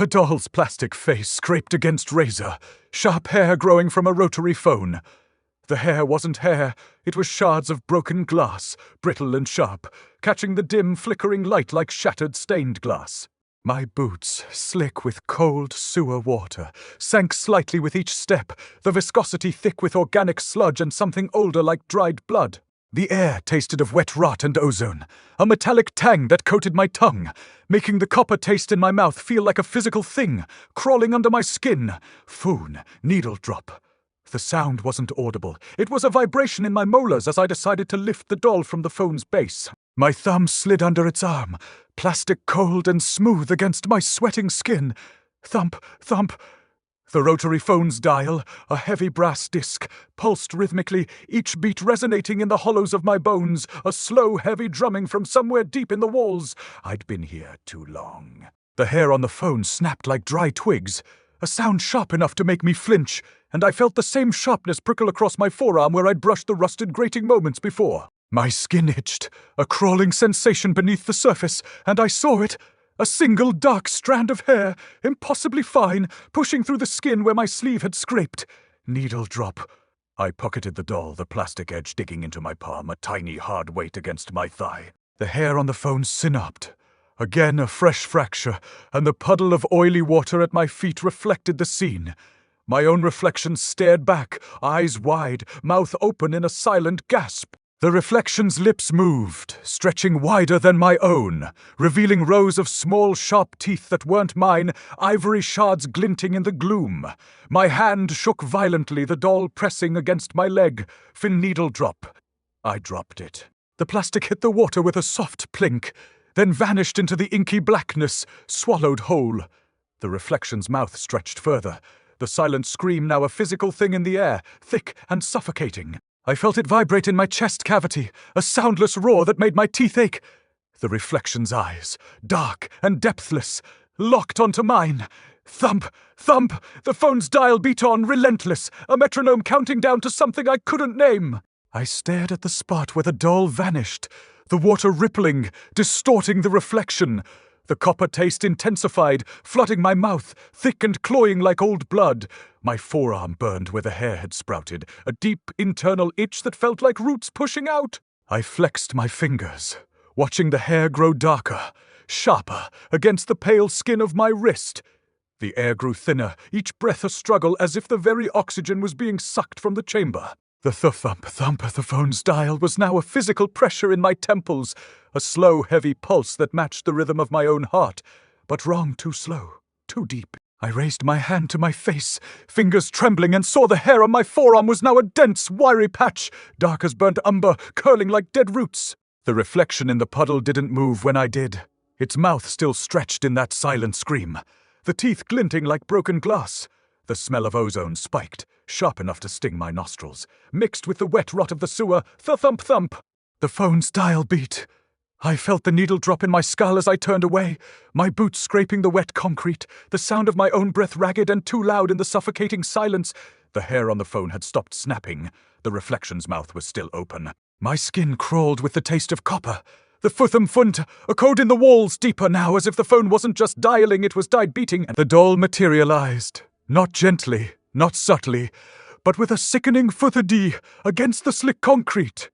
A doll's plastic face scraped against razor, sharp hair growing from a rotary phone. The hair wasn't hair, it was shards of broken glass, brittle and sharp, catching the dim, flickering light like shattered stained glass. My boots, slick with cold sewer water, sank slightly with each step, the viscosity thick with organic sludge and something older like dried blood. The air tasted of wet rot and ozone, a metallic tang that coated my tongue, making the copper taste in my mouth feel like a physical thing, crawling under my skin. Foon, needle drop. The sound wasn't audible. It was a vibration in my molars as I decided to lift the doll from the phone's base. My thumb slid under its arm, plastic cold and smooth against my sweating skin. Thump, thump. The rotary phone's dial, a heavy brass disc, pulsed rhythmically, each beat resonating in the hollows of my bones, a slow, heavy drumming from somewhere deep in the walls. I'd been here too long. The hair on the phone snapped like dry twigs, a sound sharp enough to make me flinch, and I felt the same sharpness prickle across my forearm where I'd brushed the rusted grating moments before. My skin itched, a crawling sensation beneath the surface, and I saw it. A single dark strand of hair, impossibly fine, pushing through the skin where my sleeve had scraped. Needle drop. I pocketed the doll, the plastic edge digging into my palm, a tiny hard weight against my thigh. The hair on the phone synapsed. Again a fresh fracture, and the puddle of oily water at my feet reflected the scene. My own reflection stared back, eyes wide, mouth open in a silent gasp. The reflection's lips moved, stretching wider than my own, revealing rows of small, sharp teeth that weren't mine, ivory shards glinting in the gloom. My hand shook violently, the doll pressing against my leg. Fin needle drop. I dropped it. The plastic hit the water with a soft plink, then vanished into the inky blackness, swallowed whole. The reflection's mouth stretched further, the silent scream now a physical thing in the air, thick and suffocating. I felt it vibrate in my chest cavity, a soundless roar that made my teeth ache. The reflection's eyes, dark and depthless, locked onto mine. Thump, thump, the phone's dial beat on, relentless, a metronome counting down to something I couldn't name. I stared at the spot where the doll vanished, the water rippling, distorting the reflection. The copper taste intensified, flooding my mouth, thick and cloying like old blood. My forearm burned where the hair had sprouted, a deep internal itch that felt like roots pushing out. I flexed my fingers, watching the hair grow darker, sharper, against the pale skin of my wrist. The air grew thinner, each breath a struggle as if the very oxygen was being sucked from the chamber. The thump-thump of the phone's dial was now a physical pressure in my temples, a slow, heavy pulse that matched the rhythm of my own heart, but wrong too slow, too deep. I raised my hand to my face, fingers trembling, and saw the hair on my forearm was now a dense, wiry patch, dark as burnt umber, curling like dead roots. The reflection in the puddle didn't move when I did, its mouth still stretched in that silent scream, the teeth glinting like broken glass. The smell of ozone spiked, sharp enough to sting my nostrils, mixed with the wet rot of the sewer, thump-thump. The phone's dial beat. I felt the needle drop in my skull as I turned away, my boots scraping the wet concrete, the sound of my own breath ragged and too loud in the suffocating silence. The hair on the phone had stopped snapping. The reflection's mouth was still open. My skin crawled with the taste of copper. The thump-thump, a code in the walls, deeper now, as if the phone wasn't just dialing, it was died beating, and the doll materialized. Not gently, not subtly, but with a sickening thud against the slick concrete.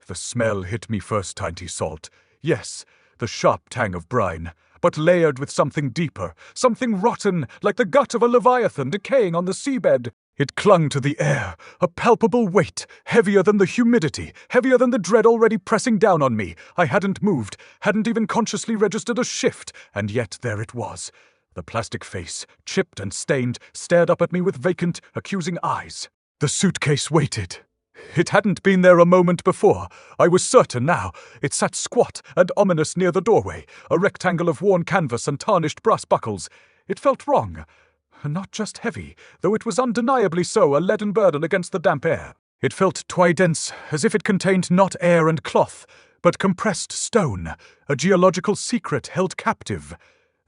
The smell hit me first, tiny salt. Yes, the sharp tang of brine, but layered with something deeper, something rotten, like the gut of a leviathan decaying on the seabed. It clung to the air, a palpable weight, heavier than the humidity, heavier than the dread already pressing down on me. I hadn't moved, hadn't even consciously registered a shift, and yet there it was. The plastic face, chipped and stained, stared up at me with vacant, accusing eyes. The suitcase waited. It hadn't been there a moment before. I was certain now. It sat squat and ominous near the doorway, a rectangle of worn canvas and tarnished brass buckles. It felt wrong. Not just heavy, though it was undeniably so, a leaden burden against the damp air. It felt dense, as if it contained not air and cloth, but compressed stone, a geological secret held captive.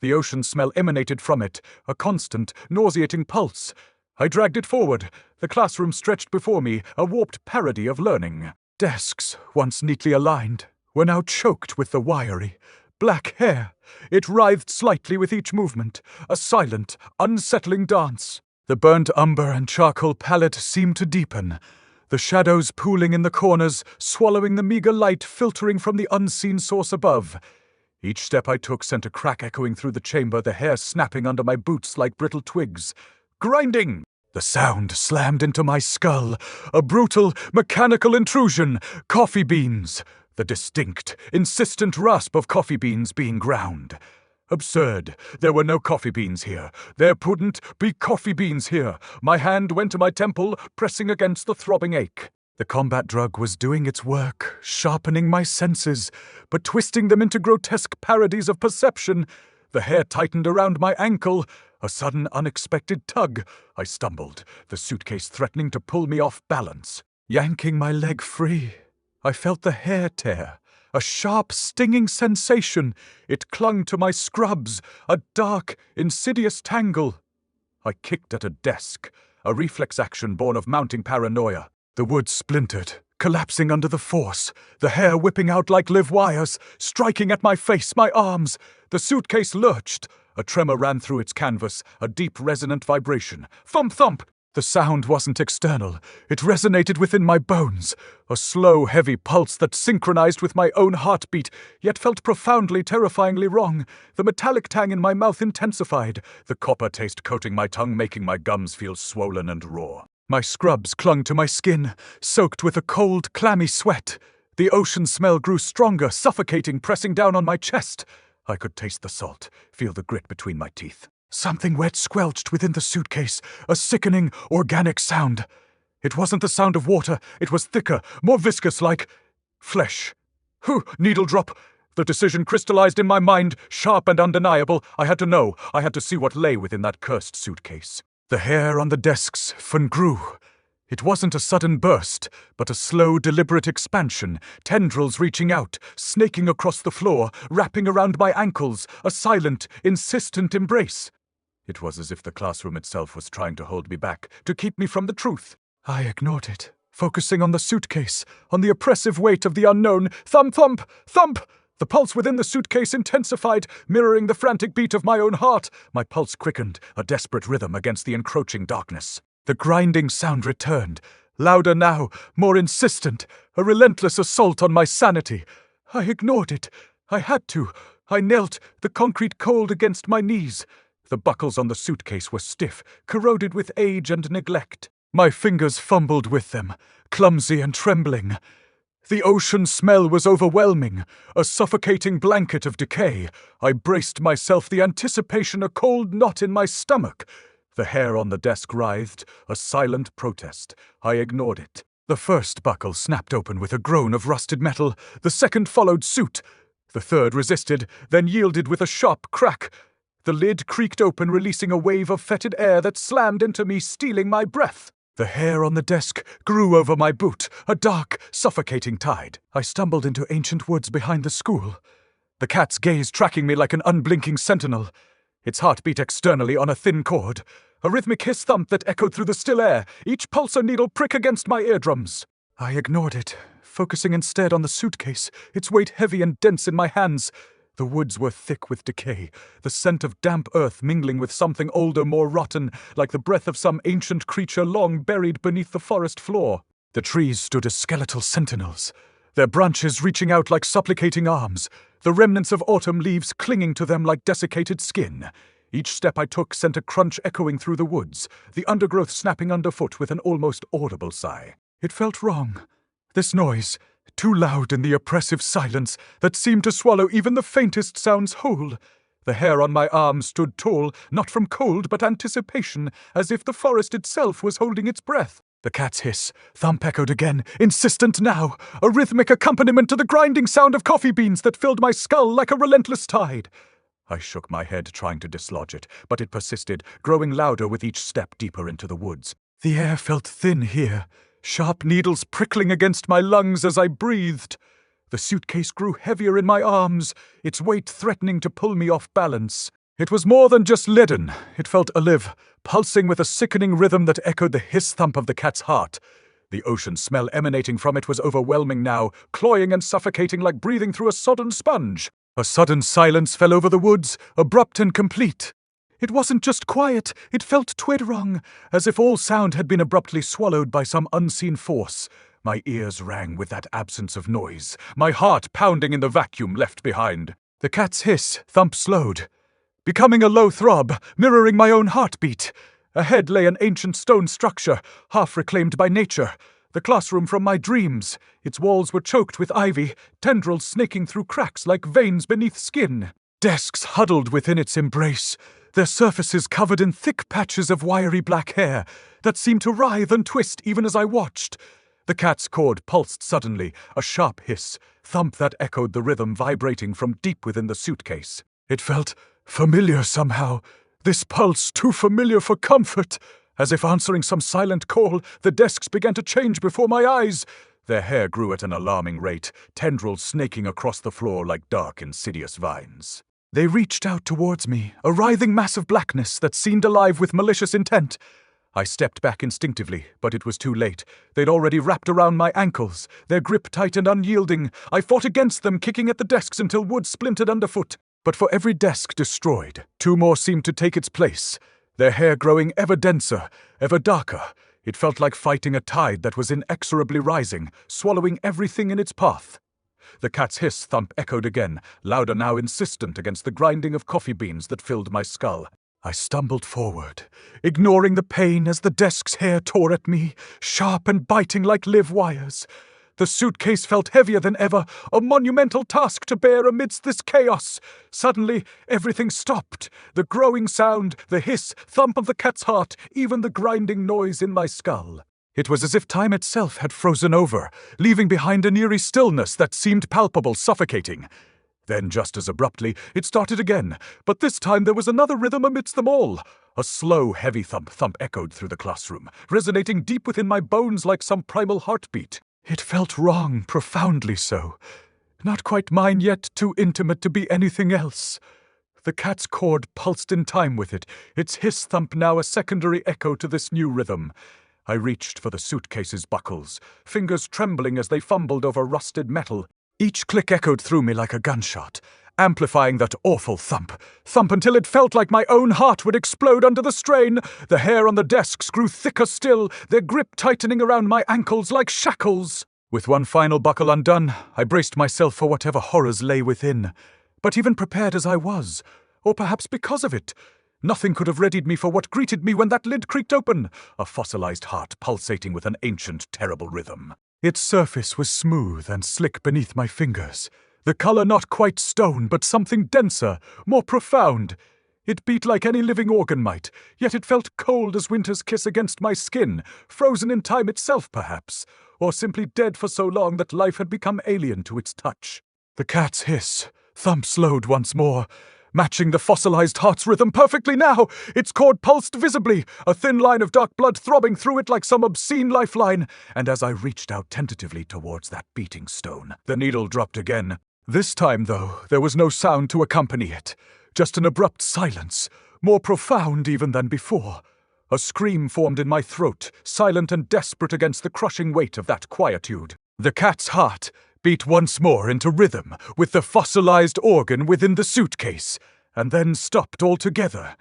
The ocean smell emanated from it, a constant, nauseating pulse. I dragged it forward. The classroom stretched before me, a warped parody of learning. Desks, once neatly aligned, were now choked with the wiry, black hair. It writhed slightly with each movement, a silent, unsettling dance. The burnt umber and charcoal palette seemed to deepen, the shadows pooling in the corners, swallowing the meager light filtering from the unseen source above. Each step I took sent a crack echoing through the chamber, the hair snapping under my boots like brittle twigs. Grinding! The sound slammed into my skull, a brutal, mechanical intrusion. Coffee beans. The distinct, insistent rasp of coffee beans being ground. Absurd. There were no coffee beans here. There couldn't be coffee beans here. My hand went to my temple, pressing against the throbbing ache. The combat drug was doing its work, sharpening my senses, but twisting them into grotesque parodies of perception. The hair tightened around my ankle. A sudden, unexpected tug. I stumbled, the suitcase threatening to pull me off balance. Yanking my leg free, I felt the hair tear. A sharp, stinging sensation. It clung to my scrubs, a dark, insidious tangle. I kicked at a desk, a reflex action born of mounting paranoia. The wood splintered, collapsing under the force, the hair whipping out like live wires, striking at my face, my arms. The suitcase lurched. A tremor ran through its canvas, a deep, resonant vibration. Thump-thump! The sound wasn't external. It resonated within my bones, a slow, heavy pulse that synchronized with my own heartbeat, yet felt profoundly, terrifyingly wrong. The metallic tang in my mouth intensified, the copper taste coating my tongue, making my gums feel swollen and raw. My scrubs clung to my skin, soaked with a cold, clammy sweat. The ocean smell grew stronger, suffocating, pressing down on my chest. I could taste the salt, feel the grit between my teeth. Something wet squelched within the suitcase, a sickening, organic sound. It wasn't the sound of water, it was thicker, more viscous, like flesh. Needle drop. The decision crystallized in my mind, sharp and undeniable. I had to know, I had to see what lay within that cursed suitcase. The hair on the desks grew. It wasn't a sudden burst, but a slow, deliberate expansion, tendrils reaching out, snaking across the floor, wrapping around my ankles, a silent, insistent embrace. It was as if the classroom itself was trying to hold me back, to keep me from the truth. I ignored it, focusing on the suitcase, on the oppressive weight of the unknown. Thump-thump! Thump! The pulse within the suitcase intensified, mirroring the frantic beat of my own heart. My pulse quickened, a desperate rhythm against the encroaching darkness. The grinding sound returned, louder now, more insistent, a relentless assault on my sanity. I ignored it. I had to. I knelt, the concrete cold against my knees. The buckles on the suitcase were stiff, corroded with age and neglect. My fingers fumbled with them, clumsy and trembling. The ocean smell was overwhelming, a suffocating blanket of decay. I braced myself, the anticipation a cold knot in my stomach. The hair on the desk writhed, a silent protest. I ignored it. The first buckle snapped open with a groan of rusted metal. The second followed suit. The third resisted, then yielded with a sharp crack. The lid creaked open, releasing a wave of fetid air that slammed into me, stealing my breath. The hair on the desk grew over my boot, a dark, suffocating tide. I stumbled into ancient woods behind the school, the cat's gaze tracking me like an unblinking sentinel. Its heart beat externally on a thin cord, a rhythmic hiss thump that echoed through the still air, each pulsar needle prick against my eardrums. I ignored it, focusing instead on the suitcase, its weight heavy and dense in my hands. The woods were thick with decay, the scent of damp earth mingling with something older, more rotten, like the breath of some ancient creature long buried beneath the forest floor. The trees stood as skeletal sentinels, their branches reaching out like supplicating arms, the remnants of autumn leaves clinging to them like desiccated skin. Each step I took sent a crunch echoing through the woods, the undergrowth snapping underfoot with an almost audible sigh. It felt wrong. This noise, too loud in the oppressive silence that seemed to swallow even the faintest sounds whole. The hair on my arm stood tall, not from cold but anticipation, as if the forest itself was holding its breath. The cat's hiss, thump echoed again, insistent now, a rhythmic accompaniment to the grinding sound of coffee beans that filled my skull like a relentless tide. I shook my head, trying to dislodge it, but it persisted, growing louder with each step deeper into the woods. The air felt thin here, sharp needles prickling against my lungs as I breathed. The suitcase grew heavier in my arms, its weight threatening to pull me off balance. It was more than just leaden. It felt alive, pulsing with a sickening rhythm that echoed the hiss-thump of the cat's heart. The ocean smell emanating from it was overwhelming now, cloying and suffocating like breathing through a sodden sponge. A sudden silence fell over the woods, abrupt and complete. It wasn't just quiet, it felt twid-wrong, as if all sound had been abruptly swallowed by some unseen force. My ears rang with that absence of noise, my heart pounding in the vacuum left behind. The cat's hiss, thump slowed, becoming a low throb, mirroring my own heartbeat. Ahead lay an ancient stone structure, half reclaimed by nature. The classroom from my dreams. Its walls were choked with ivy, tendrils snaking through cracks like veins beneath skin. Desks huddled within its embrace, their surfaces covered in thick patches of wiry black hair that seemed to writhe and twist even as I watched. The cat's cord pulsed suddenly, a sharp hiss, thump that echoed the rhythm vibrating from deep within the suitcase. It felt familiar somehow, this pulse too familiar for comfort. As if answering some silent call, the desks began to change before my eyes. Their hair grew at an alarming rate, tendrils snaking across the floor like dark, insidious vines. They reached out towards me, a writhing mass of blackness that seemed alive with malicious intent. I stepped back instinctively, but it was too late. They'd already wrapped around my ankles, their grip tight and unyielding. I fought against them, kicking at the desks until wood splintered underfoot. But for every desk destroyed, two more seemed to take its place. Their hair growing ever denser, ever darker. It felt like fighting a tide that was inexorably rising, swallowing everything in its path. The cat's hiss thump echoed again, louder now, insistent against the grinding of coffee beans that filled my skull. I stumbled forward, ignoring the pain as the desk's hair tore at me, sharp and biting like live wires. The suitcase felt heavier than ever, a monumental task to bear amidst this chaos. Suddenly, everything stopped. The growing sound, the hiss, thump of the cat's heart, even the grinding noise in my skull. It was as if time itself had frozen over, leaving behind an eerie stillness that seemed palpable, suffocating. Then, just as abruptly, it started again, but this time there was another rhythm amidst them all. A slow, heavy thump-thump echoed through the classroom, resonating deep within my bones like some primal heartbeat. It felt wrong, profoundly so. Not quite mine yet, too intimate to be anything else. The cat's cord pulsed in time with it, its hiss thump now a secondary echo to this new rhythm. I reached for the suitcase's buckles, fingers trembling as they fumbled over rusted metal. Each click echoed through me like a gunshot, amplifying that awful thump until it felt like my own heart would explode under the strain. The hair on the desks grew thicker still, their grip tightening around my ankles like shackles. With one final buckle undone, I braced myself for whatever horrors lay within. But even prepared as I was, or perhaps because of it, nothing could have readied me for what greeted me when that lid creaked open, a fossilized heart pulsating with an ancient, terrible rhythm. Its surface was smooth and slick beneath my fingers, the color not quite stone, but something denser, more profound. It beat like any living organ might, yet it felt cold as winter's kiss against my skin, frozen in time itself perhaps, or simply dead for so long that life had become alien to its touch. The cat's hiss, thump slowed once more, matching the fossilized heart's rhythm perfectly now. Its cord pulsed visibly, a thin line of dark blood throbbing through it like some obscene lifeline. And as I reached out tentatively towards that beating stone, the needle dropped again. This time, though, there was no sound to accompany it, just an abrupt silence, more profound even than before. A scream formed in my throat, silent and desperate against the crushing weight of that quietude. The cat's heart beat once more into rhythm with the fossilized organ within the suitcase, and then stopped altogether.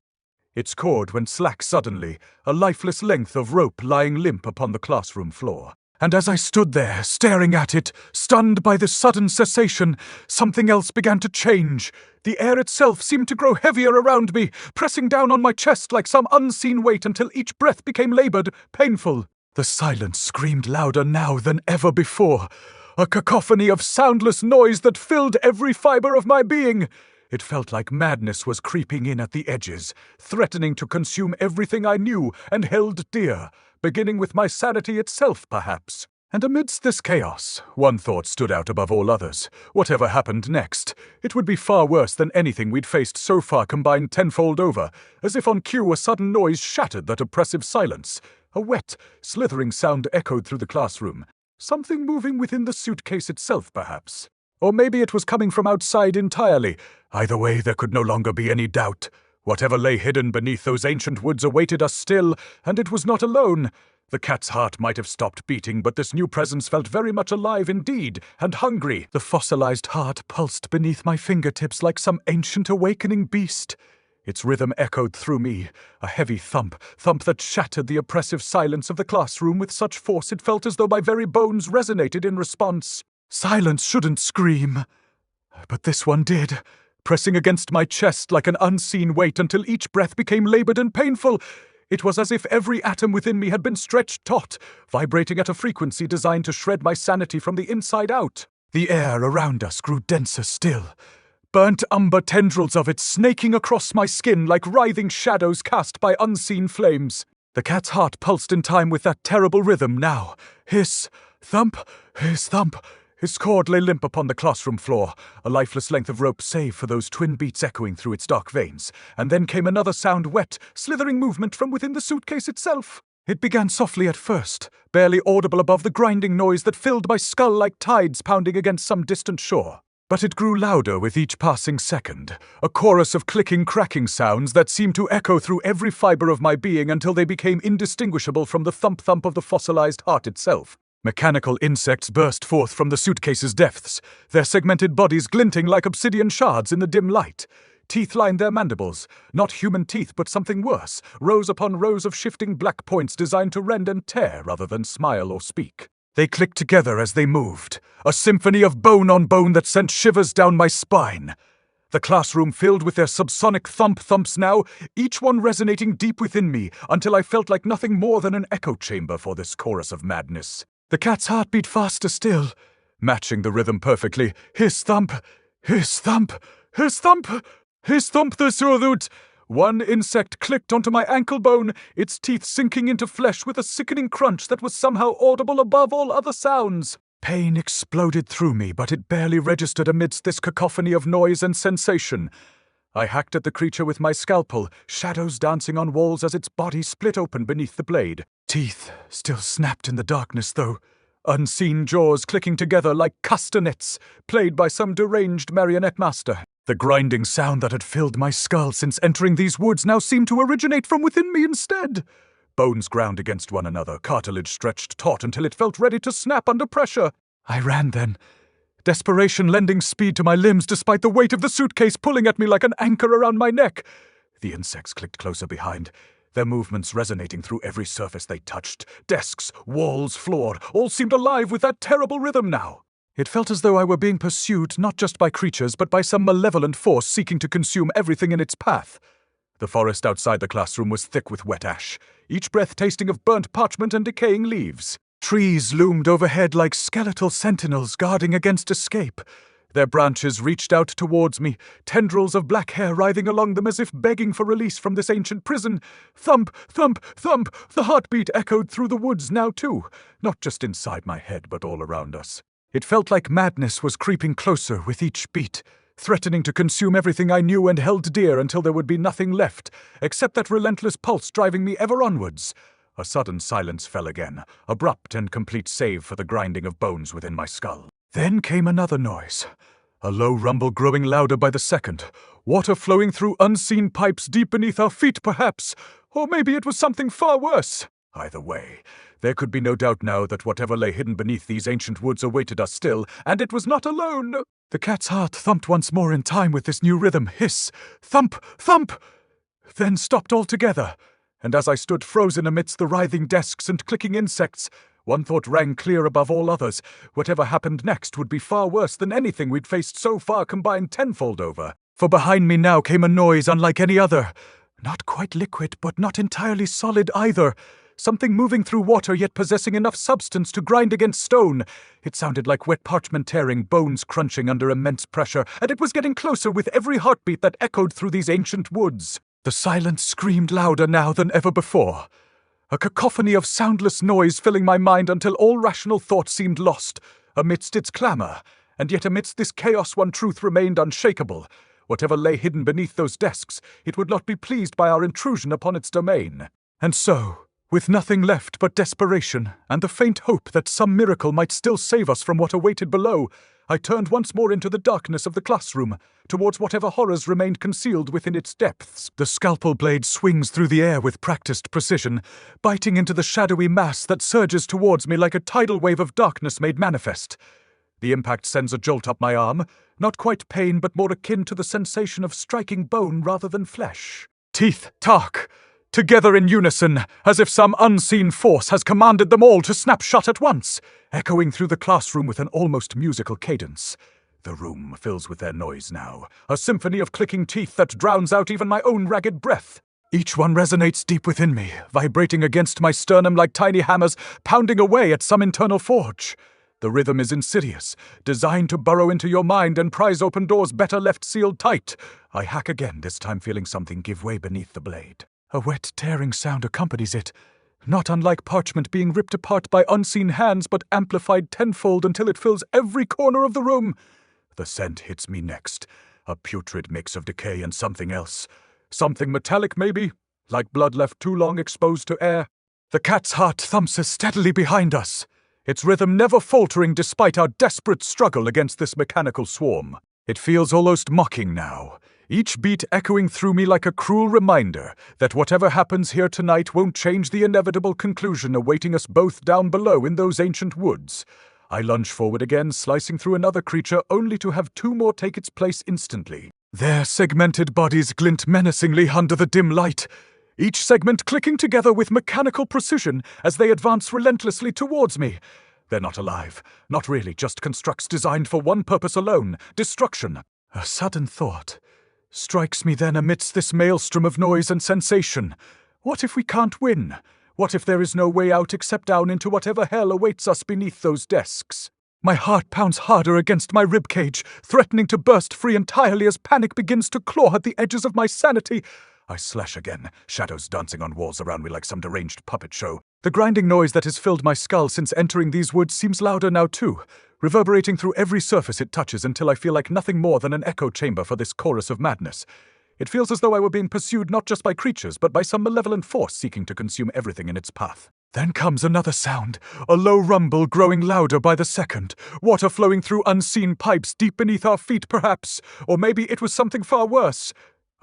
Its cord went slack suddenly, a lifeless length of rope lying limp upon the classroom floor. And as I stood there, staring at it, stunned by the sudden cessation, something else began to change. The air itself seemed to grow heavier around me, pressing down on my chest like some unseen weight until each breath became labored, painful. The silence screamed louder now than ever before, a cacophony of soundless noise that filled every fiber of my being. It felt like madness was creeping in at the edges, threatening to consume everything I knew and held dear, beginning with my sanity itself, perhaps. And amidst this chaos, one thought stood out above all others. Whatever happened next, it would be far worse than anything we'd faced so far combined tenfold over. As if on cue, a sudden noise shattered that oppressive silence. A wet, slithering sound echoed through the classroom. Something moving within the suitcase itself, perhaps. Or maybe it was coming from outside entirely. Either way, there could no longer be any doubt. Whatever lay hidden beneath those ancient woods awaited us still, and it was not alone. The cat's heart might have stopped beating, but this new presence felt very much alive indeed, and hungry. The fossilized heart pulsed beneath my fingertips like some ancient awakening beast. Its rhythm echoed through me, a heavy thump that shattered the oppressive silence of the classroom with such force it felt as though my very bones resonated in response. Silence shouldn't scream. But this one did, pressing against my chest like an unseen weight until each breath became labored and painful. It was as if every atom within me had been stretched taut, vibrating at a frequency designed to shred my sanity from the inside out. The air around us grew denser still, burnt umber tendrils of it snaking across my skin like writhing shadows cast by unseen flames. The cat's heart pulsed in time with that terrible rhythm now. Hiss, thump, hiss, thump. His cord lay limp upon the classroom floor, a lifeless length of rope save for those twin beats echoing through its dark veins. And then came another sound, wet, slithering movement from within the suitcase itself. It began softly at first, barely audible above the grinding noise that filled my skull like tides pounding against some distant shore. But it grew louder with each passing second, a chorus of clicking, cracking sounds that seemed to echo through every fiber of my being until they became indistinguishable from the thump-thump of the fossilized heart itself. Mechanical insects burst forth from the suitcase's depths, their segmented bodies glinting like obsidian shards in the dim light. Teeth lined their mandibles, not human teeth but something worse, rows upon rows of shifting black points designed to rend and tear rather than smile or speak. They clicked together as they moved, a symphony of bone on bone that sent shivers down my spine. The classroom filled with their subsonic thump-thumps now, each one resonating deep within me until I felt like nothing more than an echo chamber for this chorus of madness. The cat's heart beat faster still, matching the rhythm perfectly. Hiss thump, hiss thump, hiss thump, hiss thump the surreal. One insect clicked onto my ankle bone, its teeth sinking into flesh with a sickening crunch that was somehow audible above all other sounds. Pain exploded through me, but it barely registered amidst this cacophony of noise and sensation. I hacked at the creature with my scalpel, shadows dancing on walls as its body split open beneath the blade. Teeth still snapped in the darkness, though, unseen jaws clicking together like castanets, played by some deranged marionette master. The grinding sound that had filled my skull since entering these woods now seemed to originate from within me instead. Bones ground against one another, cartilage stretched taut until it felt ready to snap under pressure. I ran then, desperation lending speed to my limbs despite the weight of the suitcase pulling at me like an anchor around my neck. The insects clicked closer behind, their movements resonating through every surface they touched. Desks, walls, floor, all seemed alive with that terrible rhythm now. It felt as though I were being pursued not just by creatures but by some malevolent force seeking to consume everything in its path. The forest outside the classroom was thick with wet ash, each breath tasting of burnt parchment and decaying leaves. Trees loomed overhead like skeletal sentinels guarding against escape. Their branches reached out towards me, tendrils of black hair writhing along them as if begging for release from this ancient prison. Thump, thump, thump! The heartbeat echoed through the woods now too, not just inside my head but all around us. It felt like madness was creeping closer with each beat, threatening to consume everything I knew and held dear until there would be nothing left, except that relentless pulse driving me ever onwards. A sudden silence fell again, abrupt and complete save for the grinding of bones within my skull. Then came another noise, a low rumble growing louder by the second, water flowing through unseen pipes deep beneath our feet perhaps, or maybe it was something far worse. Either way, there could be no doubt now that whatever lay hidden beneath these ancient woods awaited us still, and it was not alone. The cat's heart thumped once more in time with this new rhythm, hiss, thump, thump, then stopped altogether. And as I stood frozen amidst the writhing desks and clicking insects, one thought rang clear above all others. Whatever happened next would be far worse than anything we'd faced so far combined tenfold over. For behind me now came a noise unlike any other. Not quite liquid, but not entirely solid either. Something moving through water yet possessing enough substance to grind against stone. It sounded like wet parchment tearing, bones crunching under immense pressure, and it was getting closer with every heartbeat that echoed through these ancient woods. The silence screamed louder now than ever before. A cacophony of soundless noise filling my mind until all rational thought seemed lost. Amidst its clamor, and yet amidst this chaos one truth remained unshakable. Whatever lay hidden beneath those desks, it would not be pleased by our intrusion upon its domain. And so, With nothing left but desperation, and the faint hope that some miracle might still save us from what awaited below, I turned once more into the darkness of the classroom, towards whatever horrors remained concealed within its depths. The scalpel blade swings through the air with practiced precision, biting into the shadowy mass that surges towards me like a tidal wave of darkness made manifest. The impact sends a jolt up my arm, not quite pain but more akin to the sensation of striking bone rather than flesh. Teeth talk, together in unison, as if some unseen force has commanded them all to snap shut at once, echoing through the classroom with an almost musical cadence. The room fills with their noise now, a symphony of clicking teeth that drowns out even my own ragged breath. Each one resonates deep within me, vibrating against my sternum like tiny hammers pounding away at some internal forge. The rhythm is insidious, designed to burrow into your mind and prise open doors better left sealed tight. I hack again, this time feeling something give way beneath the blade. A wet, tearing sound accompanies it, not unlike parchment being ripped apart by unseen hands but amplified tenfold until it fills every corner of the room. The scent hits me next, a putrid mix of decay and something else. Something metallic, maybe, like blood left too long exposed to air. The cat's heart thumps steadily behind us, its rhythm never faltering despite our desperate struggle against this mechanical swarm. It feels almost mocking now, each beat echoing through me like a cruel reminder that whatever happens here tonight won't change the inevitable conclusion awaiting us both down below in those ancient woods. I lunge forward again, slicing through another creature only to have two more take its place instantly. Their segmented bodies glint menacingly under the dim light, each segment clicking together with mechanical precision as they advance relentlessly towards me. They're not alive, not really, just constructs designed for one purpose alone, destruction. A sudden thought strikes me then amidst this maelstrom of noise and sensation. What if we can't win? What if there is no way out except down into whatever hell awaits us beneath those desks? My heart pounds harder against my ribcage, threatening to burst free entirely as panic begins to claw at the edges of my sanity. I slash again, shadows dancing on walls around me like some deranged puppet show. The grinding noise that has filled my skull since entering these woods seems louder now too, reverberating through every surface it touches until I feel like nothing more than an echo chamber for this chorus of madness. It feels as though I were being pursued not just by creatures, but by some malevolent force seeking to consume everything in its path. Then comes another sound, a low rumble growing louder by the second, water flowing through unseen pipes deep beneath our feet perhaps, or maybe it was something far worse.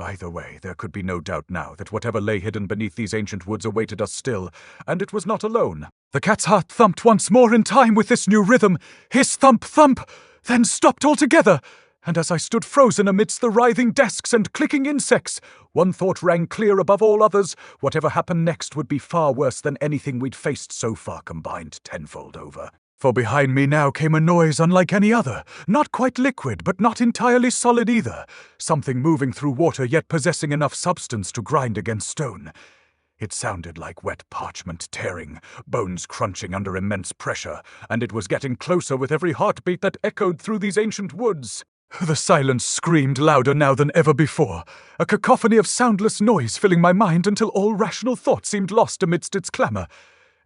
Either way, there could be no doubt now that whatever lay hidden beneath these ancient woods awaited us still, and it was not alone. The cat's heart thumped once more in time with this new rhythm, his thump-thump, then stopped altogether. And as I stood frozen amidst the writhing desks and clicking insects, one thought rang clear above all others: whatever happened next would be far worse than anything we'd faced so far combined tenfold over. For behind me now came a noise unlike any other, not quite liquid, but not entirely solid either, something moving through water yet possessing enough substance to grind against stone. It sounded like wet parchment tearing, bones crunching under immense pressure, and it was getting closer with every heartbeat that echoed through these ancient woods. The silence screamed louder now than ever before, a cacophony of soundless noise filling my mind until all rational thought seemed lost amidst its clamor.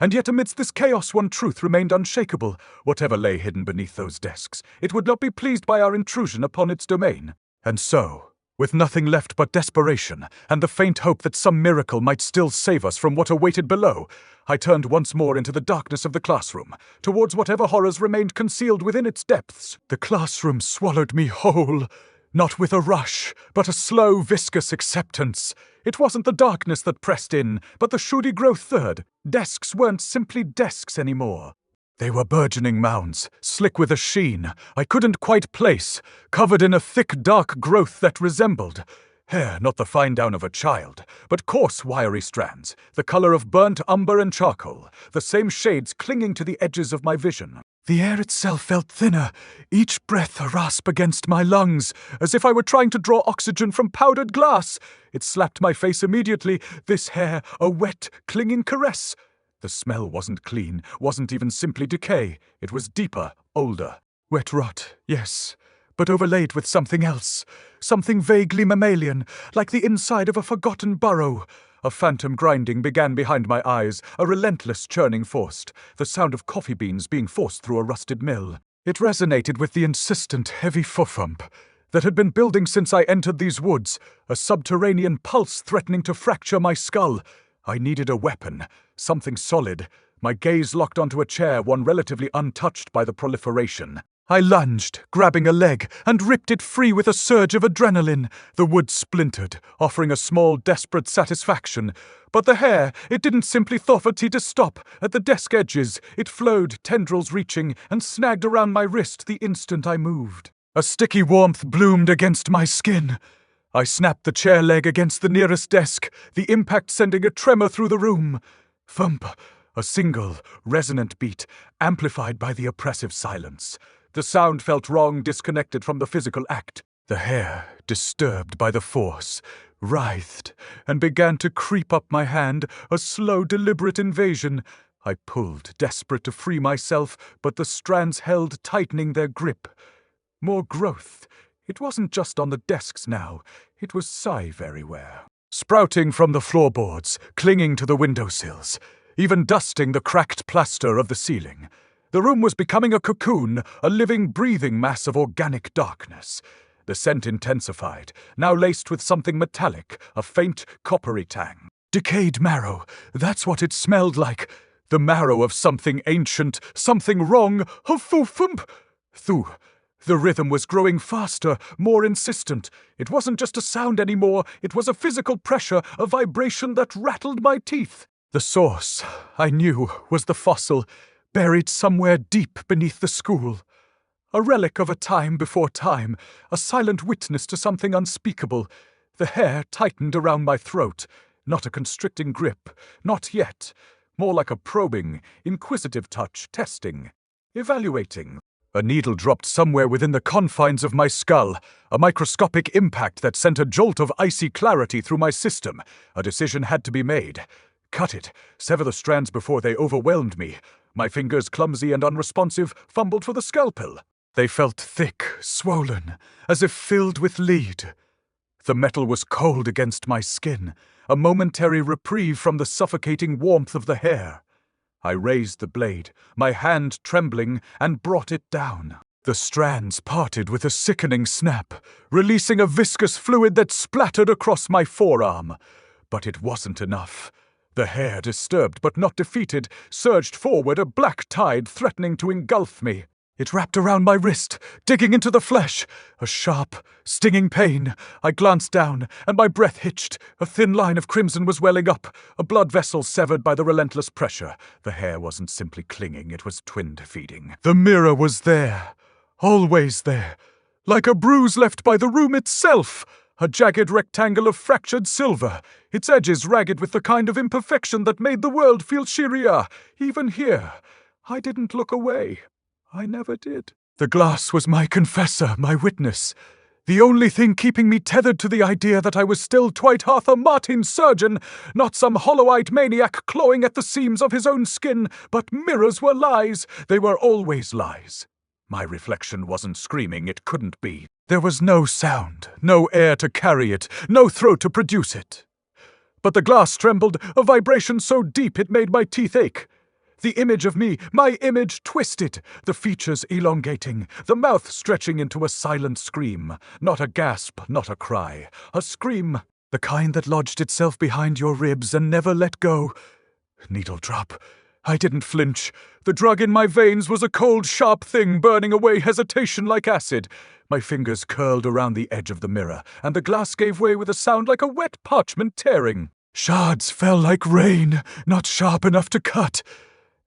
And yet amidst this chaos one truth remained unshakable. Whatever lay hidden beneath those desks, it would not be pleased by our intrusion upon its domain. And so, with nothing left but desperation, and the faint hope that some miracle might still save us from what awaited below, I turned once more into the darkness of the classroom, towards whatever horrors remained concealed within its depths. The classroom swallowed me whole, not with a rush, but a slow, viscous acceptance. It wasn't the darkness that pressed in, but the should grow third. Desks weren't simply desks anymore. They were burgeoning mounds, slick with a sheen I couldn't quite place, covered in a thick, dark growth that resembled hair, not the fine down of a child, but coarse, wiry strands, the color of burnt umber and charcoal, the same shades clinging to the edges of my vision. The air itself felt thinner, each breath a rasp against my lungs, as if I were trying to draw oxygen from powdered glass. It slapped my face immediately, this hair a wet, clinging caress. The smell wasn't clean, wasn't even simply decay. It was deeper, older. Wet rot, yes, but overlaid with something else. Something vaguely mammalian, like the inside of a forgotten burrow. A phantom grinding began behind my eyes, a relentless churning forced, the sound of coffee beans being forced through a rusted mill. It resonated with the insistent, heavy thump that had been building since I entered these woods, a subterranean pulse threatening to fracture my skull. I needed a weapon, something solid. My gaze locked onto a chair, one relatively untouched by the proliferation. I lunged, grabbing a leg, and ripped it free with a surge of adrenaline. The wood splintered, offering a small, desperate satisfaction. But the hair, it didn't simply thoughtfully to stop. At the desk edges, it flowed, tendrils reaching, and snagged around my wrist the instant I moved. A sticky warmth bloomed against my skin. I snapped the chair leg against the nearest desk, the impact sending a tremor through the room. Thump! A single, resonant beat, amplified by the oppressive silence. The sound felt wrong, disconnected from the physical act. The hair, disturbed by the force, writhed and began to creep up my hand, a slow, deliberate invasion. I pulled, desperate to free myself, but the strands held, tightening their grip. More growth. It wasn't just on the desks now. It was scythe everywhere. Sprouting from the floorboards, clinging to the windowsills, even dusting the cracked plaster of the ceiling. The room was becoming a cocoon, a living, breathing mass of organic darkness. The scent intensified, now laced with something metallic, a faint, coppery tang. Decayed marrow, that's what it smelled like. The marrow of something ancient, something wrong. Thump-thump. Thu. The rhythm was growing faster, more insistent. It wasn't just a sound anymore, it was a physical pressure, a vibration that rattled my teeth. The source, I knew, was the fossil, buried somewhere deep beneath the school. A relic of a time before time, a silent witness to something unspeakable. The hair tightened around my throat, not a constricting grip, not yet. More like a probing, inquisitive touch, testing, evaluating. A needle dropped somewhere within the confines of my skull, a microscopic impact that sent a jolt of icy clarity through my system. A decision had to be made. Cut it, sever the strands before they overwhelmed me. My fingers, clumsy and unresponsive, fumbled for the scalpel. They felt thick, swollen, as if filled with lead. The metal was cold against my skin, a momentary reprieve from the suffocating warmth of the hair. I raised the blade, my hand trembling, and brought it down. The strands parted with a sickening snap, releasing a viscous fluid that splattered across my forearm. But it wasn't enough. The hair, disturbed but not defeated, surged forward, a black tide threatening to engulf me. It wrapped around my wrist, digging into the flesh. A sharp, stinging pain. I glanced down, and my breath hitched. A thin line of crimson was welling up, a blood vessel severed by the relentless pressure. The hair wasn't simply clinging, it was twin-feeding. The mirror was there, always there, like a bruise left by the room itself. A jagged rectangle of fractured silver, its edges ragged with the kind of imperfection that made the world feel sheerer. Even here, I didn't look away. I never did. The glass was my confessor, my witness. The only thing keeping me tethered to the idea that I was still Dwight Arthur Martin's surgeon, not some hollow-eyed maniac clawing at the seams of his own skin, but mirrors were lies. They were always lies. My reflection wasn't screaming, it couldn't be. There was no sound, no air to carry it, no throat to produce it. But the glass trembled, a vibration so deep it made my teeth ache. The image of me, my image, twisted, the features elongating, the mouth stretching into a silent scream. Not a gasp, not a cry. A scream, the kind that lodged itself behind your ribs and never let go. Needle drop. I didn't flinch. The drug in my veins was a cold, sharp thing burning away hesitation like acid. My fingers curled around the edge of the mirror, and the glass gave way with a sound like a wet parchment tearing. Shards fell like rain, not sharp enough to cut.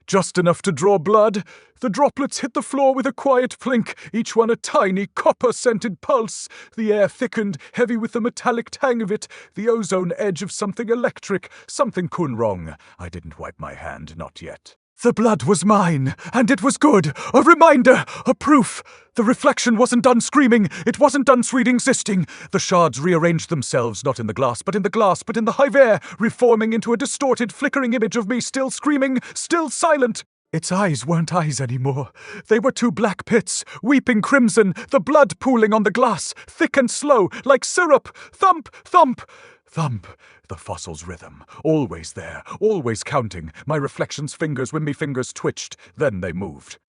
Just enough to draw blood. The droplets hit the floor with a quiet plink, each one a tiny, copper-scented pulse. The air thickened, heavy with the metallic tang of it, the ozone edge of something electric, something gone wrong. I didn't wipe my hand, not yet. The blood was mine, and it was good. A reminder, a proof. The reflection wasn't done screaming. It wasn't done sweet existing. The shards rearranged themselves, not in the glass, but in the hive air, reforming into a distorted, flickering image of me, still screaming, still silent. Its eyes weren't eyes anymore. They were two black pits, weeping crimson, the blood pooling on the glass, thick and slow, like syrup. Thump, thump, thump. The fossil's rhythm, always there, always counting. My reflection's fingers when me fingers twitched, then they moved.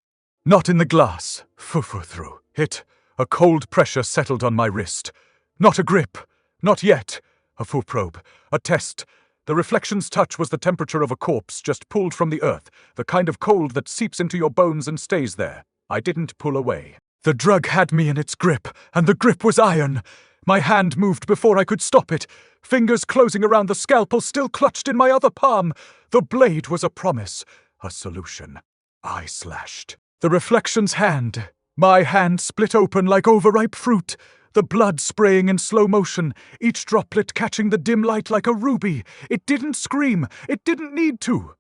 Not in the glass. Through. Hit. A cold pressure settled on my wrist. Not a grip. Not yet. A full probe. A test. The reflection's touch was the temperature of a corpse just pulled from the earth, the kind of cold that seeps into your bones and stays there. I didn't pull away. The drug had me in its grip, and the grip was iron. My hand moved before I could stop it, fingers closing around the scalpel still clutched in my other palm. The blade was a promise, a solution. I slashed. The reflection's hand. My hand split open like overripe fruit, the blood spraying in slow motion, each droplet catching the dim light like a ruby. It didn't scream. It didn't need to.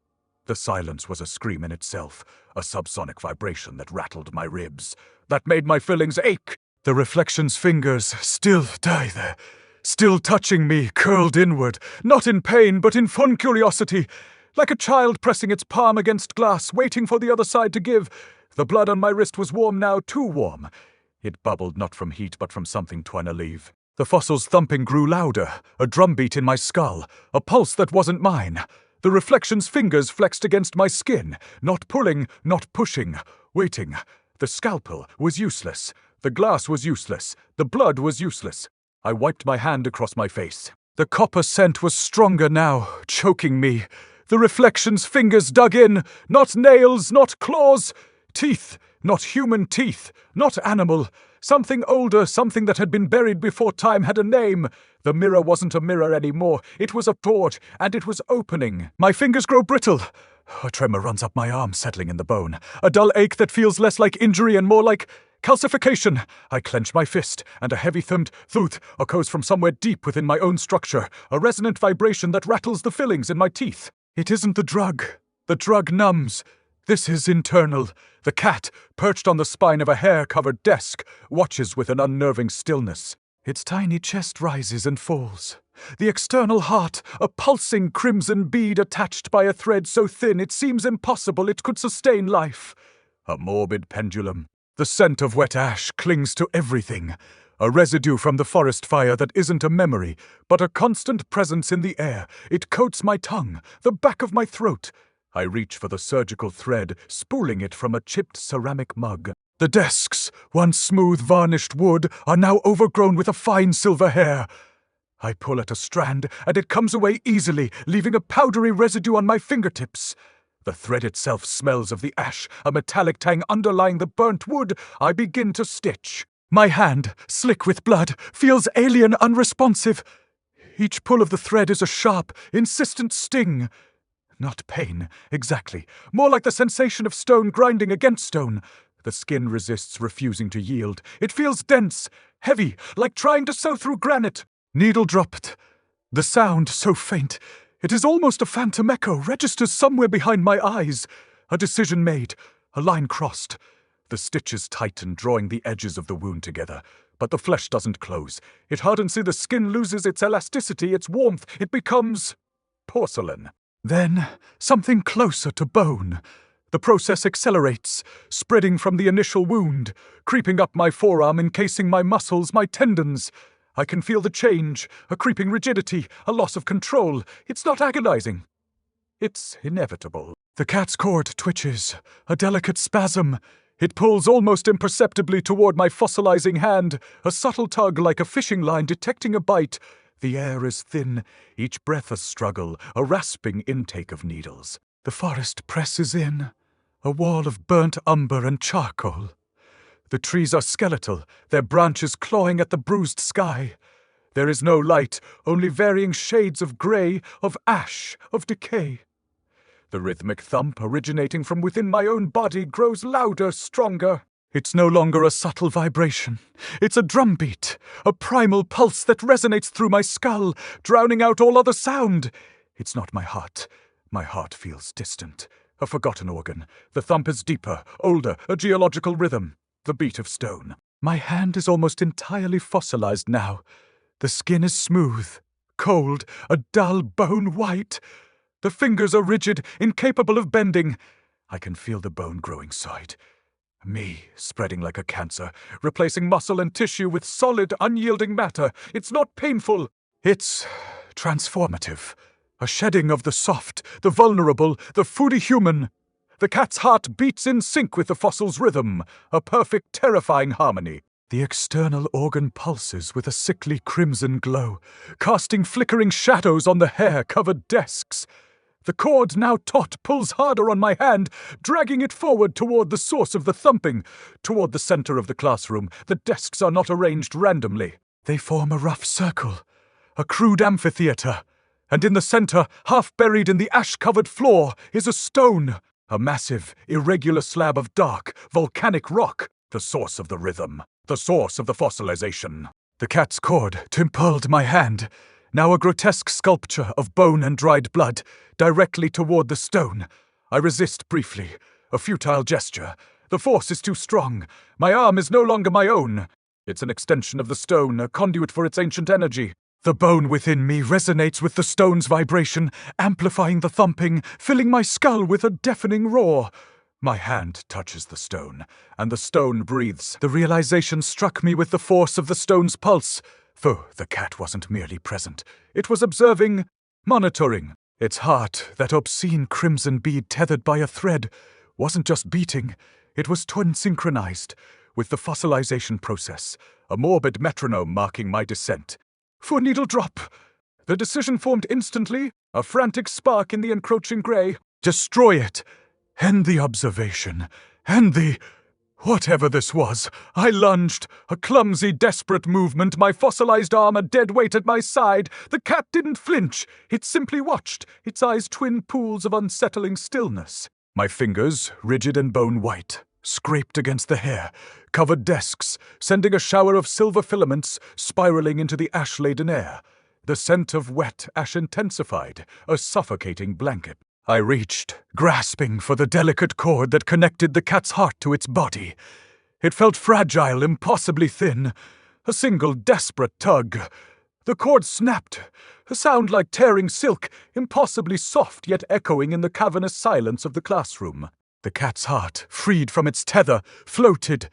The silence was a scream in itself, a subsonic vibration that rattled my ribs, that made my fillings ache. The reflection's fingers still there, still touching me, curled inward, not in pain but in fun curiosity, like a child pressing its palm against glass, waiting for the other side to give. The blood on my wrist was warm now, too warm. It bubbled not from heat but from something twine-alive. The fossil's thumping grew louder, a drumbeat in my skull, a pulse that wasn't mine. The reflection's fingers flexed against my skin, not pulling, not pushing, waiting. The scalpel was useless. The glass was useless. The blood was useless. I wiped my hand across my face. The copper scent was stronger now, choking me. The reflection's fingers dug in, not nails, not claws. Teeth, not human teeth, not animal. Something older, something that had been buried before time had a name. The mirror wasn't a mirror anymore. It was a port, and it was opening. My fingers grow brittle. A tremor runs up my arm, settling in the bone. A dull ache that feels less like injury and more like calcification. I clench my fist, and a heavy thumped thooth echoes from somewhere deep within my own structure, a resonant vibration that rattles the fillings in my teeth. It isn't the drug. The drug numbs. This is internal. The cat, perched on the spine of a hair-covered desk, watches with an unnerving stillness. Its tiny chest rises and falls. The external heart, a pulsing crimson bead attached by a thread so thin it seems impossible it could sustain life. A morbid pendulum. The scent of wet ash clings to everything. A residue from the forest fire that isn't a memory, but a constant presence in the air. It coats my tongue, the back of my throat. I reach for the surgical thread, spooling it from a chipped ceramic mug. The desks, once smooth varnished wood, are now overgrown with a fine silver hair. I pull at a strand, and it comes away easily, leaving a powdery residue on my fingertips. The thread itself smells of the ash, a metallic tang underlying the burnt wood. I begin to stitch. My hand, slick with blood, feels alien unresponsive. Each pull of the thread is a sharp, insistent sting. Not pain, exactly. More like the sensation of stone grinding against stone. The skin resists, refusing to yield. It feels dense, heavy, like trying to sew through granite. Needle dropped. The sound, so faint, it is almost a phantom echo, registers somewhere behind my eyes. A decision made, a line crossed. The stitches tighten, drawing the edges of the wound together. But the flesh doesn't close. It hardens so the skin loses its elasticity, its warmth. It becomes porcelain. Then, something closer to bone. The process accelerates, spreading from the initial wound, creeping up my forearm, encasing my muscles, my tendons. I can feel the change, a creeping rigidity, a loss of control. It's not agonizing. It's inevitable. The cat's cord twitches, a delicate spasm. It pulls almost imperceptibly toward my fossilizing hand, a subtle tug like a fishing line detecting a bite. The air is thin, each breath a struggle, a rasping intake of needles. The forest presses in, a wall of burnt umber and charcoal. The trees are skeletal, their branches clawing at the bruised sky. There is no light, only varying shades of grey, of ash, of decay. The rhythmic thump originating from within my own body grows louder, stronger. It's no longer a subtle vibration. It's a drumbeat, a primal pulse that resonates through my skull, drowning out all other sound. It's not my heart. My heart feels distant, a forgotten organ. The thump is deeper, older, a geological rhythm, the beat of stone. My hand is almost entirely fossilized now. The skin is smooth, cold, a dull bone white. The fingers are rigid, incapable of bending. I can feel the bone growing side. Me, spreading like a cancer, replacing muscle and tissue with solid, unyielding matter. It's not painful. It's transformative. A shedding of the soft, the vulnerable, the foodie human. The cat's heart beats in sync with the fossil's rhythm, a perfect, terrifying harmony. The external organ pulses with a sickly crimson glow, casting flickering shadows on the hair-covered desks. The cord, now taut, pulls harder on my hand, dragging it forward toward the source of the thumping. Toward the center of the classroom, the desks are not arranged randomly. They form a rough circle, a crude amphitheater. And in the center, half buried in the ash-covered floor, is a stone. A massive, irregular slab of dark, volcanic rock. The source of the rhythm. The source of the fossilization. The cat's cord impaled my hand, now a grotesque sculpture of bone and dried blood, directly toward the stone. I resist briefly, a futile gesture. The force is too strong. My arm is no longer my own. It's an extension of the stone, a conduit for its ancient energy. The bone within me resonates with the stone's vibration, amplifying the thumping, filling my skull with a deafening roar. My hand touches the stone, and the stone breathes. The realization struck me with the force of the stone's pulse. Though the cat wasn't merely present, it was observing, monitoring. Its heart, that obscene crimson bead tethered by a thread, wasn't just beating, it was twin-synchronized with the fossilization process, a morbid metronome marking my descent. For needle drop! The decision formed instantly, a frantic spark in the encroaching grey. Destroy it! End the observation. End the... Whatever this was, I lunged. A clumsy, desperate movement, my fossilized arm a dead weight at my side. The cat didn't flinch. It simply watched, its eyes twin pools of unsettling stillness. My fingers, rigid and bone-white, scraped against the hair, covered desks, sending a shower of silver filaments spiraling into the ash-laden air. The scent of wet ash intensified, a suffocating blanket. I reached, grasping for the delicate cord that connected the cat's heart to its body. It felt fragile, impossibly thin. A single desperate tug. The cord snapped, a sound like tearing silk, impossibly soft yet echoing in the cavernous silence of the classroom. The cat's heart, freed from its tether, floated.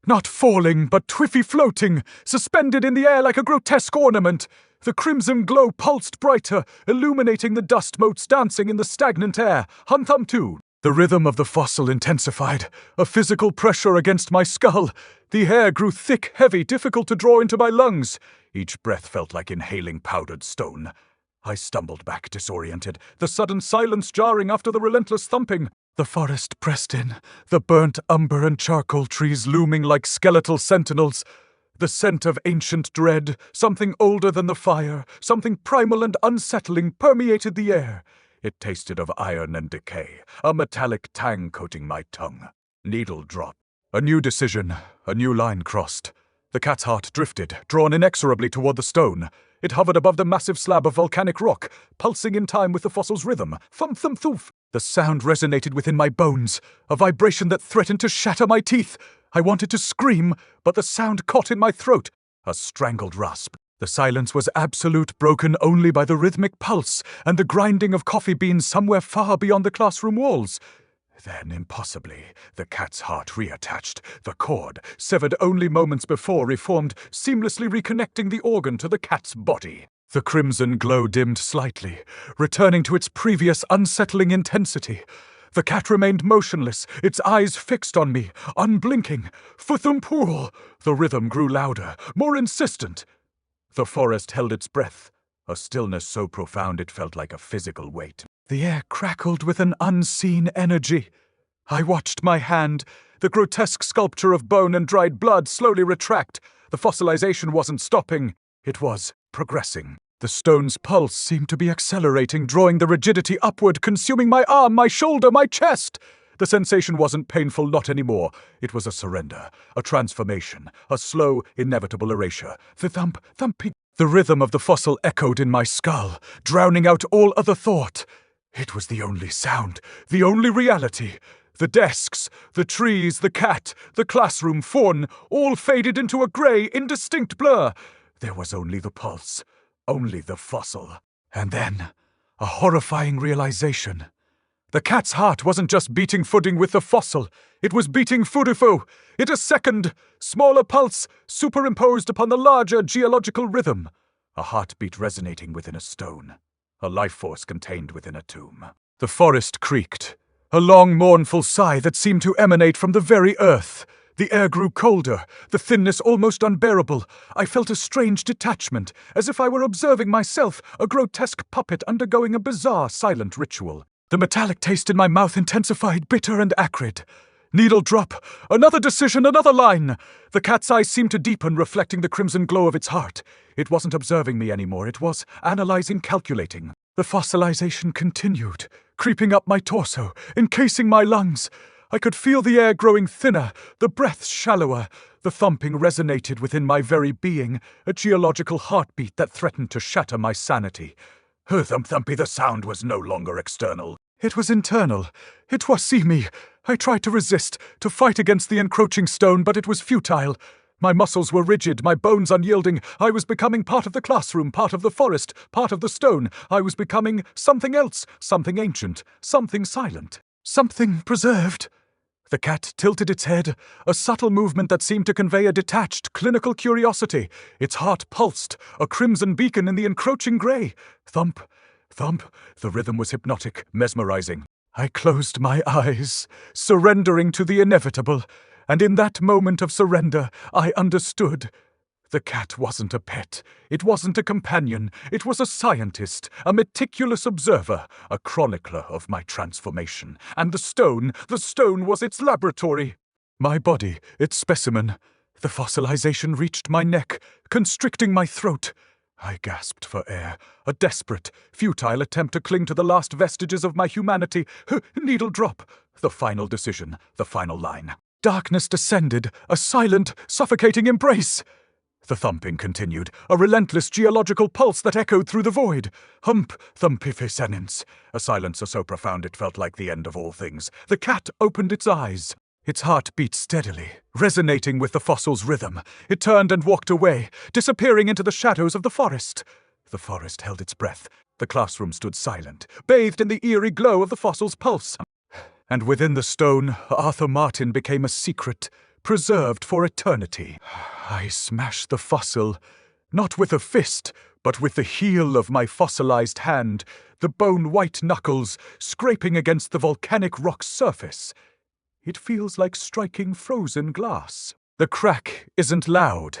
Not falling, but twiffy floating, suspended in the air like a grotesque ornament. The crimson glow pulsed brighter, illuminating the dust motes dancing in the stagnant air. Thump-thump too. The rhythm of the fossil intensified, a physical pressure against my skull. The air grew thick, heavy, difficult to draw into my lungs. Each breath felt like inhaling powdered stone. I stumbled back, disoriented, the sudden silence jarring after the relentless thumping. The forest pressed in, the burnt umber and charcoal trees looming like skeletal sentinels. The scent of ancient dread, something older than the fire, something primal and unsettling, permeated the air. It tasted of iron and decay, a metallic tang coating my tongue. Needle drop. A new decision, a new line crossed. The cat's heart drifted, drawn inexorably toward the stone. It hovered above the massive slab of volcanic rock, pulsing in time with the fossil's rhythm. Thump-thump-thoof. The sound resonated within my bones, a vibration that threatened to shatter my teeth. I wanted to scream, but the sound caught in my throat, a strangled rasp. The silence was absolute, broken only by the rhythmic pulse and the grinding of coffee beans somewhere far beyond the classroom walls. Then, impossibly, the cat's heart reattached, the cord, severed only moments before, reformed, seamlessly reconnecting the organ to the cat's body. The crimson glow dimmed slightly, returning to its previous unsettling intensity. The cat remained motionless, its eyes fixed on me, unblinking. Thump-thump. The rhythm grew louder, more insistent. The forest held its breath, a stillness so profound it felt like a physical weight. The air crackled with an unseen energy. I watched my hand, the grotesque sculpture of bone and dried blood, slowly retract. The fossilization wasn't stopping, it was progressing. The stone's pulse seemed to be accelerating, drawing the rigidity upward, consuming my arm, my shoulder, my chest. The sensation wasn't painful, not anymore. It was a surrender, a transformation, a slow, inevitable erasure. The thump-thump. The rhythm of the fossil echoed in my skull, drowning out all other thought. It was the only sound, the only reality. The desks, the trees, the cat, the classroom, fawn, all faded into a grey, indistinct blur. There was only the pulse, only the fossil. And then, a horrifying realization. The cat's heart wasn't just beating footing with the fossil, it was beating furifo. It a second, smaller pulse, superimposed upon the larger geological rhythm. A heartbeat resonating within a stone, a life force contained within a tomb. The forest creaked, a long, mournful sigh that seemed to emanate from the very earth. The air grew colder, the thinness almost unbearable. I felt a strange detachment, as if I were observing myself, a grotesque puppet undergoing a bizarre, silent ritual. The metallic taste in my mouth intensified, bitter and acrid. Needle drop. Another decision, another line. The cat's eyes seemed to deepen, reflecting the crimson glow of its heart. It wasn't observing me anymore. It was analyzing, calculating. The fossilization continued, creeping up my torso, encasing my lungs. I could feel the air growing thinner, the breaths shallower. The thumping resonated within my very being, a geological heartbeat that threatened to shatter my sanity. Thump-thumpy, the sound was no longer external. It was internal. It was me. I tried to resist, to fight against the encroaching stone, but it was futile. My muscles were rigid, my bones unyielding. I was becoming part of the classroom, part of the forest, part of the stone. I was becoming something else, something ancient, something silent, something preserved. The cat tilted its head, a subtle movement that seemed to convey a detached, clinical curiosity. Its heart pulsed, a crimson beacon in the encroaching grey. Thump, thump. The rhythm was hypnotic, mesmerizing. I closed my eyes, surrendering to the inevitable, and in that moment of surrender, I understood. The cat wasn't a pet. It wasn't a companion. It was a scientist, a meticulous observer, a chronicler of my transformation. And the stone was its laboratory. My body, its specimen. The fossilization reached my neck, constricting my throat. I gasped for air, a desperate, futile attempt to cling to the last vestiges of my humanity. Needle drop. The final decision, the final line. Darkness descended, a silent, suffocating embrace. The thumping continued, a relentless geological pulse that echoed through the void. Thump-thumpificenence. A silence so profound it felt like the end of all things. The cat opened its eyes. Its heart beat steadily, resonating with the fossil's rhythm. It turned and walked away, disappearing into the shadows of the forest. The forest held its breath. The classroom stood silent, bathed in the eerie glow of the fossil's pulse. And within the stone, Arthur Martin became a secret, preserved for eternity. I smashed the fossil, not with a fist, but with the heel of my fossilized hand, the bone-white knuckles scraping against the volcanic rock's surface. It feels like striking frozen glass. The crack isn't loud.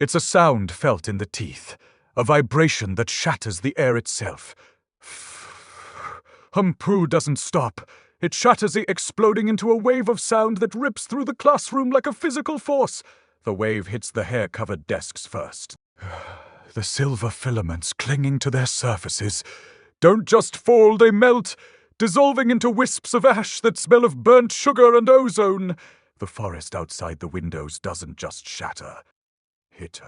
It's a sound felt in the teeth, a vibration that shatters the air itself. Humpoo doesn't stop. It shatters it, exploding into a wave of sound that rips through the classroom like a physical force. The wave hits the hair-covered desks first. The silver filaments clinging to their surfaces don't just fall, they melt, dissolving into wisps of ash that smell of burnt sugar and ozone. The forest outside the windows doesn't just shatter. It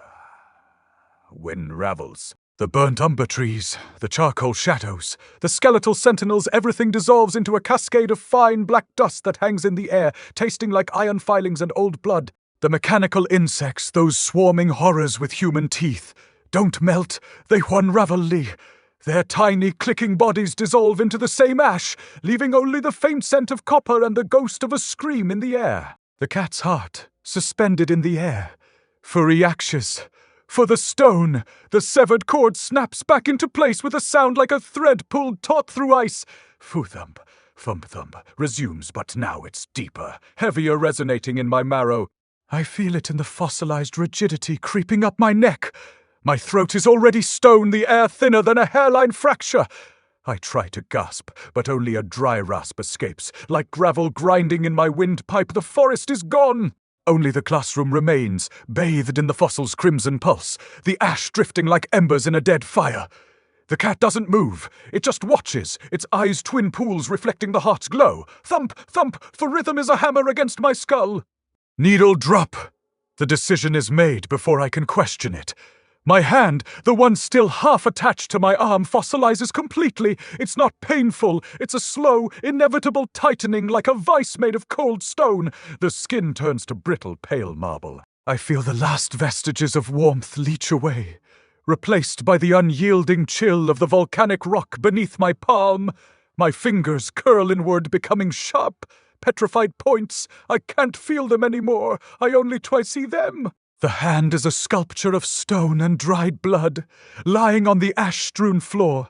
unravels. The burnt umber trees, the charcoal shadows, the skeletal sentinels, everything dissolves into a cascade of fine black dust that hangs in the air, tasting like iron filings and old blood. The mechanical insects, those swarming horrors with human teeth, don't melt, they unravel. Their tiny, clicking bodies dissolve into the same ash, leaving only the faint scent of copper and the ghost of a scream in the air. The cat's heart, suspended in the air. For reactions. For the stone, the severed cord snaps back into place with a sound like a thread pulled taut through ice. Foo-thump, thump-thump, resumes, but now it's deeper, heavier, resonating in my marrow. I feel it in the fossilized rigidity creeping up my neck. My throat is already stone, the air thinner than a hairline fracture. I try to gasp, but only a dry rasp escapes. Like gravel grinding in my windpipe, the forest is gone. Only the classroom remains, bathed in the fossil's crimson pulse, the ash drifting like embers in a dead fire. The cat doesn't move. It just watches, its eyes twin pools reflecting the heart's glow. Thump, thump, for rhythm is a hammer against my skull. Needle drop. The decision is made before I can question it. My hand, the one still half attached to my arm, fossilizes completely. It's not painful. It's a slow, inevitable tightening like a vice made of cold stone. The skin turns to brittle, pale marble. I feel the last vestiges of warmth leach away, replaced by the unyielding chill of the volcanic rock beneath my palm. My fingers curl inward, becoming sharp, petrified points. I can't feel them anymore. I only see them. The hand is a sculpture of stone and dried blood, lying on the ash-strewn floor.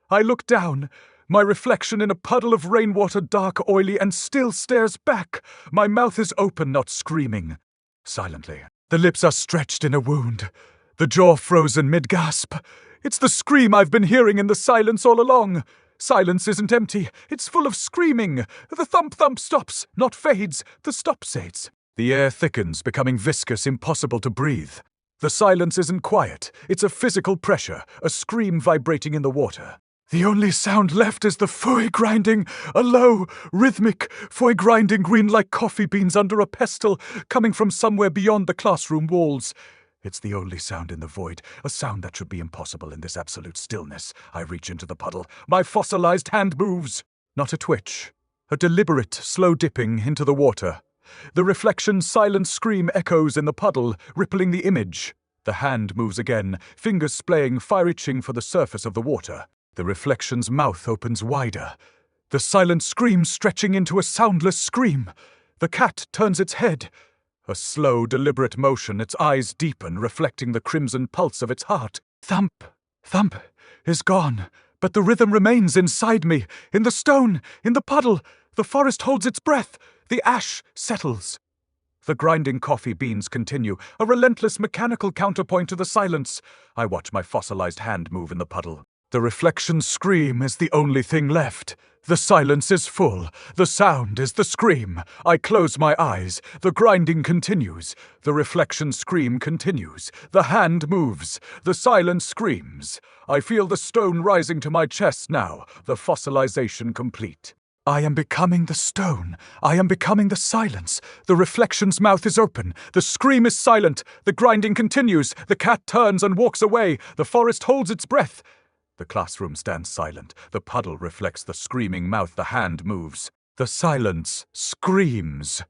I look down. My reflection in a puddle of rainwater, dark, oily, and still stares back. My mouth is open, not screaming. Silently. The lips are stretched in a wound. The jaw frozen mid-gasp. It's the scream I've been hearing in the silence all along. Silence isn't empty. It's full of screaming. The thump-thump stops, not fades. The stop-sades. The air thickens, becoming viscous, impossible to breathe. The silence isn't quiet. It's a physical pressure, a scream vibrating in the water. The only sound left is the foy grinding, a low, rhythmic, foy grinding green like coffee beans under a pestle, coming from somewhere beyond the classroom walls. It's the only sound in the void, a sound that should be impossible in this absolute stillness. I reach into the puddle. My fossilized hand moves. Not a twitch. A deliberate, slow dipping into the water. The reflection's silent scream echoes in the puddle, rippling the image. The hand moves again, fingers splaying, fire itching for the surface of the water. The reflection's mouth opens wider. The silent scream stretching into a soundless scream. The cat turns its head. A slow, deliberate motion, its eyes deepen, reflecting the crimson pulse of its heart. Thump, thump is gone, but the rhythm remains inside me, in the stone, in the puddle. The forest holds its breath. The ash settles. The grinding coffee beans continue, a relentless mechanical counterpoint to the silence. I watch my fossilized hand move in the puddle. The reflection's scream is the only thing left. The silence is full. The sound is the scream. I close my eyes. The grinding continues. The reflection's scream continues. The hand moves. The silence screams. I feel the stone rising to my chest now, the fossilization complete. I am becoming the stone. I am becoming the silence. The reflection's mouth is open. The scream is silent. The grinding continues. The cat turns and walks away. The forest holds its breath. The classroom stands silent. The puddle reflects the screaming mouth. The hand moves. The silence screams.